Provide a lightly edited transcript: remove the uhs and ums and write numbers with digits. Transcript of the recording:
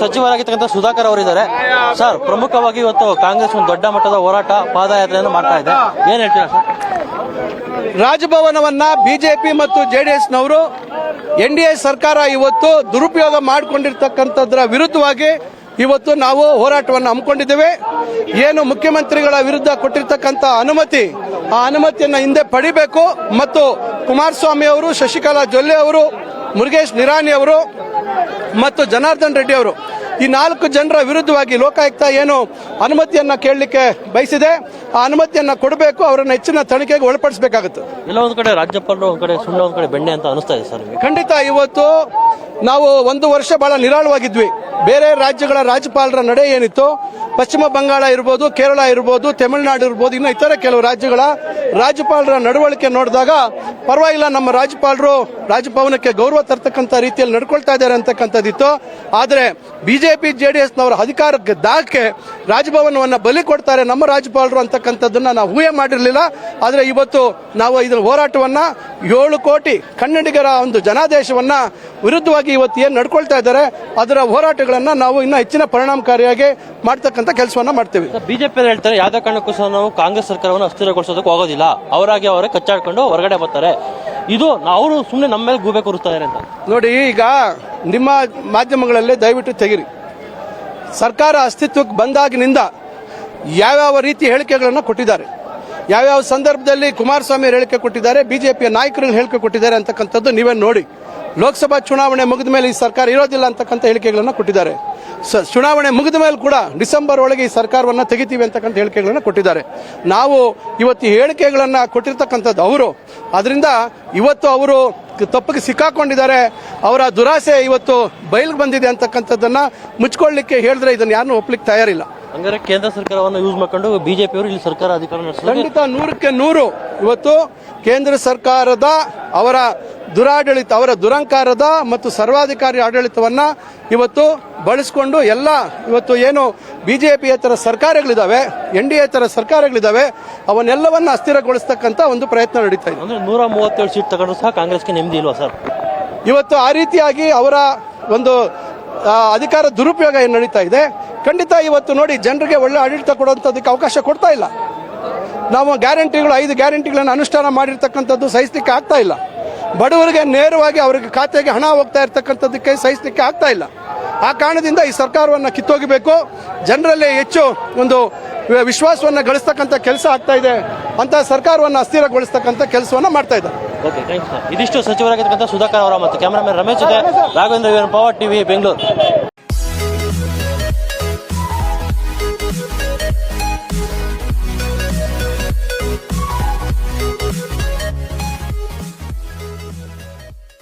ಸಚಿವರಾಗಿರ್ತಕ್ಕಂಥ ಸುಧಾಕರ್ ಅವರಿದ್ದಾರೆ ಸರ್. ಪ್ರಮುಖವಾಗಿ ಇವತ್ತು ಕಾಂಗ್ರೆಸ್ ಒಂದು ದೊಡ್ಡ ಮಟ್ಟದ ಹೋರಾಟ ಪಾದಯಾತ್ರೆಯನ್ನು ಮಾಡ್ತಾ ಇದೆ, ಏನ್ ಹೇಳ್ತೀರಾ ಸರ್? ರಾಜಭವನವನ್ನ ಬಿಜೆಪಿ ಮತ್ತು ಜೆಡಿಎಸ್ನವರು ಎನ್ಡಿಎ ಸರ್ಕಾರ ಇವತ್ತು ದುರುಪಯೋಗ ಮಾಡಿಕೊಂಡಿರ್ತಕ್ಕಂಥದ್ರ ವಿರುದ್ಧವಾಗಿ ಇವತ್ತು ನಾವು ಹೋರಾಟವನ್ನು ಹಮ್ಮಿಕೊಂಡಿದ್ದೇವೆ. ಏನು ಮುಖ್ಯಮಂತ್ರಿಗಳ ವಿರುದ್ಧ ಕೊಟ್ಟಿರ್ತಕ್ಕಂಥ ಅನುಮತಿ, ಆ ಅನುಮತಿಯನ್ನು ಹಿಂದೆ ಪಡಿಬೇಕು ಮತ್ತು ಕುಮಾರಸ್ವಾಮಿ ಅವರು, ಶಶಿಕಲಾ ಜೊಲ್ಲೆ ಅವರು, ಮುರುಗೇಶ್ ನಿರಾಣಿ ಅವರು ಮತ್ತು ಜನಾರ್ದನ್ ರೆಡ್ಡಿ ಅವರು, ಈ 4 ಜನರ ವಿರುದ್ಧವಾಗಿ ಲೋಕಾಯುಕ್ತ ಏನು ಅನುಮತಿಯನ್ನ ಕೇಳಲಿಕ್ಕೆ ಬಯಸಿದೆ, ಆ ಅನುಮತಿಯನ್ನ ಕೊಡಬೇಕು, ಅವರನ್ನ ಹೆಚ್ಚಿನ ತನಿಖೆಗೆ ಒಳಪಡಿಸಬೇಕಾಗುತ್ತೆ. ಎಲ್ಲ ಒಂದ್ ಕಡೆ ರಾಜ್ಯಪಾಲರು, ಒಂದ್ ಕಡೆ ಸುಳ್ಳು, ಒಂದ್ ಕಡೆ ಬೆಣ್ಣೆ ಅಂತ ಅನಿಸ್ತಾ ಇದೆ ಸರ್. ಖಂಡಿತ ಇವತ್ತು ನಾವು 1 ವರ್ಷ ಬಹಳ ನಿರಾಳವಾಗಿದ್ವಿ. ಬೇರೆ ರಾಜ್ಯಗಳ ರಾಜ್ಯಪಾಲರ ನಡೆ ಏನಿತ್ತು, ಪಶ್ಚಿಮ ಬಂಗಾಳ ಇರ್ಬೋದು, ಕೇರಳ ಇರ್ಬೋದು, ತಮಿಳುನಾಡು ಇರ್ಬೋದು, ಇನ್ನು ಇತರ ಕೆಲವು ರಾಜ್ಯಗಳ ರಾಜ್ಯಪಾಲರ ನಡವಳಿಕೆ ನೋಡಿದಾಗ ಪರವಾಗಿಲ್ಲ, ನಮ್ಮ ರಾಜ್ಯಪಾಲರು ರಾಜಭವನಕ್ಕೆ ಗೌರವ ತರ್ತಕ್ಕಂಥ ರೀತಿಯಲ್ಲಿ ನಡ್ಕೊಳ್ತಾ ಇದ್ದಾರೆ ಅಂತಕ್ಕಂಥದ್ದಿತ್ತು. ಆದರೆ ಬಿಜೆಪಿ ಜೆಡಿಎಸ್ನವರ ಅಧಿಕಾರಕ್ಕೆ ದಾಕ್ಕೆ ರಾಜಭವನವನ್ನ ಬಲಿ ಕೊಡ್ತಾರೆ ನಮ್ಮ ರಾಜ್ಯಪಾಲರು ಅಂತಕ್ಕಂಥದ್ದನ್ನ ನಾವು ಊಹೆ ಮಾಡಿರಲಿಲ್ಲ. ಆದರೆ ಇವತ್ತು ನಾವು ಇದರ ಹೋರಾಟವನ್ನ 7 ಕೋಟಿ ಕನ್ನಡಿಗರ ಒಂದು ಜನಾದೇಶವನ್ನ ವಿರುದ್ಧವಾಗಿ ಇವತ್ತು ಏನು ನಡ್ಕೊಳ್ತಾ ಇದ್ದಾರೆ ಅದರ ಹೋರಾಟಗಳನ್ನ ನಾವು ಇನ್ನೂ ಹೆಚ್ಚಿನ ಪರಿಣಾಮಕಾರಿಯಾಗಿ ಮಾಡ್ತಕ್ಕಂಥ ಕೆಲಸವನ್ನ ಮಾಡ್ತೇವೆ. ಬಿಜೆಪಿ ಹೇಳ್ತಾರೆ ಯಾವುದೇ ಕಾರಣಕ್ಕೂ ಸಹ ನಾವು ಕಾಂಗ್ರೆಸ್ ಸರ್ಕಾರವನ್ನು ಅಸ್ಥಿರಗೊಳಿಸೋದಕ್ಕೆ ಹೋಗೋದಿಲ್ಲ, ಅವರಾಗಿ ಅವರೇ ಕಚ್ಚಾಡ್ಕೊಂಡು ಹೊರಗಡೆ ಬರ್ತಾರೆ, ಇದು ಅವರು ಸುಮ್ಮನೆ ನಮ್ಮ ಮೇಲೆ ಗೂಬೆ ಕೂರಿಸ್ತಾರೆ ಅಂತ. ನೋಡಿ, ಈಗ ನಿಮ್ಮ ಮಾಧ್ಯಮಗಳಲ್ಲೇ ದಯವಿಟ್ಟು ತೆಗಿರಿ. ಸರ್ಕಾರ ಅಸ್ತಿತ್ವಕ್ಕೆ ಬಂದಾಗಿನಿಂದ ಯಾವ್ಯಾವ ರೀತಿ ಹೇಳಿಕೆಗಳನ್ನು ಕೊಟ್ಟಿದ್ದಾರೆ, ಯಾವ್ಯಾವ ಸಂದರ್ಭದಲ್ಲಿ ಕುಮಾರಸ್ವಾಮಿ ಹೇಳಿಕೆ ಕೊಟ್ಟಿದ್ದಾರೆ, ಬಿಜೆಪಿಯ ನಾಯಕರು ಹೇಳಿಕೆ ಕೊಟ್ಟಿದ್ದಾರೆ ಅಂತಕ್ಕಂಥದ್ದು ನೀವೇ ನೋಡಿ. ಲೋಕಸಭಾ ಚುನಾವಣೆ ಮುಗಿದ ಮೇಲೆ ಈ ಸರ್ಕಾರ ಇರೋದಿಲ್ಲ ಅಂತಕ್ಕಂಥ ಹೇಳಿಕೆಗಳನ್ನು ಕೊಟ್ಟಿದ್ದಾರೆ. ಚುನಾವಣೆ ಮುಗಿದ ಮೇಲೆ ಕೂಡ ಡಿಸೆಂಬರ್ ಒಳಗೆ ಈ ಸರ್ಕಾರವನ್ನು ತೆಗಿತೀವಿ ಅಂತಕ್ಕಂಥ ಹೇಳಿಕೆಗಳನ್ನು ಕೊಟ್ಟಿದ್ದಾರೆ. ನಾವು ಇವತ್ತು ಈ ಹೇಳಿಕೆಗಳನ್ನು ಕೊಟ್ಟಿರ್ತಕ್ಕಂಥದ್ದು ಅವರು, ಅದರಿಂದ ಇವತ್ತು ಅವರು ತಪ್ಪಿಗೆ ಸಿಕ್ಕಾಕೊಂಡಿದ್ದಾರೆ. ಅವರ ದುರಾಸೆ ಇವತ್ತು ಬಯಲಿಗೆ ಬಂದಿದೆ ಅಂತಕ್ಕಂಥದ್ದನ್ನ ಮುಚ್ಕೊಳ್ಳಿಕ್ಕೆ ಹೇಳಿದ್ರೆ ಇದನ್ನು ಯಾರನ್ನೂ ಒಪ್ಲಿಕ್ಕೆ ತಯಾರಿಲ್ಲ. ಹಂಗಾರೆ ಕೇಂದ್ರ ಸರ್ಕಾರವನ್ನು ಯೂಸ್ ಮಾಡ್ಕೊಂಡು ಬಿಜೆಪಿ ಅವರು ಇಲ್ಲಿ ಸರ್ಕಾರ ಅಧಿಕಾರ ನಡೆಸಿದ್ದಾರೆ. ಖಂಡಿತ 100ಕ್ಕೆ 100 ಇವತ್ತು ಕೇಂದ್ರ ಸರ್ಕಾರದ ಅವರ ದುರಾಡಳಿತ, ಅವರ ದುರಂಕಾರದ ಮತ್ತು ಸರ್ವಾಧಿಕಾರಿ ಆಡಳಿತವನ್ನ ಇವತ್ತು ಬಳಸಿಕೊಂಡು ಎಲ್ಲ ಇವತ್ತು ಏನು ಬಿಜೆಪಿಯೇತರ ಸರ್ಕಾರಗಳಿದ್ದಾವೆ, ಎನ್ಡಿಎತರ ಸರ್ಕಾರಗಳಿದ್ದಾವೆ, ಅವನ್ನೆಲ್ಲವನ್ನ ಅಸ್ಥಿರಗೊಳಿಸ್ತಕ್ಕಂಥ ಒಂದು ಪ್ರಯತ್ನ ನಡೀತಾ ಇದೆ. ಅಂದ್ರೆ 137 ಸೀಟ್ ತಗೊಂಡ್ರು ಸಹ ಕಾಂಗ್ರೆಸ್ಗೆ ನೆಮ್ಮದಿ ಇಲ್ವಾ ಸರ್? ಇವತ್ತು ಆ ರೀತಿಯಾಗಿ ಅವರ ಒಂದು ಅಧಿಕಾರ ದುರುಪಯೋಗ ಏನು ನಡೀತಾ ಇದೆ. ಖಂಡಿತ ಇವತ್ತು ನೋಡಿ, ಜನರಿಗೆ ಒಳ್ಳೆ ಆಡಳಿತ ಕೊಡುವಂಥದ್ದಕ್ಕೆ ಅವಕಾಶ ಕೊಡ್ತಾ ಇಲ್ಲ. ನಾವು ಗ್ಯಾರಂಟಿಗಳು 5 ಗ್ಯಾರಂಟಿಗಳನ್ನು ಅನುಷ್ಠಾನ ಮಾಡಿರ್ತಕ್ಕಂಥದ್ದು ಸಹಿಸಲಿಕ್ಕೆ ಆಗ್ತಾ ಇಲ್ಲ. ಬಡವರಿಗೆ ನೇರವಾಗಿ ಅವರಿಗೆ ಖಾತೆಗೆ ಹಣ ಹೋಗ್ತಾ ಇರ್ತಕ್ಕಂಥದ್ದಕ್ಕೆ ಸಹಿಸಲಿಕ್ಕೆ ಆಗ್ತಾ ಇಲ್ಲ. ಆ ಕಾರಣದಿಂದ ಈ ಸರ್ಕಾರವನ್ನು ಕಿತ್ತೋಗಬೇಕು, ಜನರಲ್ಲಿ ಹೆಚ್ಚು ಒಂದು ವಿಶ್ವಾಸವನ್ನು ಗಳಿಸ್ತಕ್ಕಂಥ ಕೆಲಸ ಆಗ್ತಾ ಇದೆ ಅಂತ ಸರ್ಕಾರವನ್ನು ಅಸ್ಥಿರಗೊಳಿಸ್ತಕ್ಕಂಥ ಕೆಲಸವನ್ನು ಮಾಡ್ತಾ ಇದ್ದಾರೆ. ಇದಿಷ್ಟು ಸಚಿವರಾಗಿರ್ತಕ್ಕಂಥ ಸುಧಾಕರ್ ಅವರ ಮತ್ತು ಕ್ಯಾಮರಾಮನ್ ರಮೇಶ್ ಜೊತೆ ರಾಘವೇಂದ್ರ ಪವರ್ ಟಿವಿ ಬೆಂಗಳೂರು.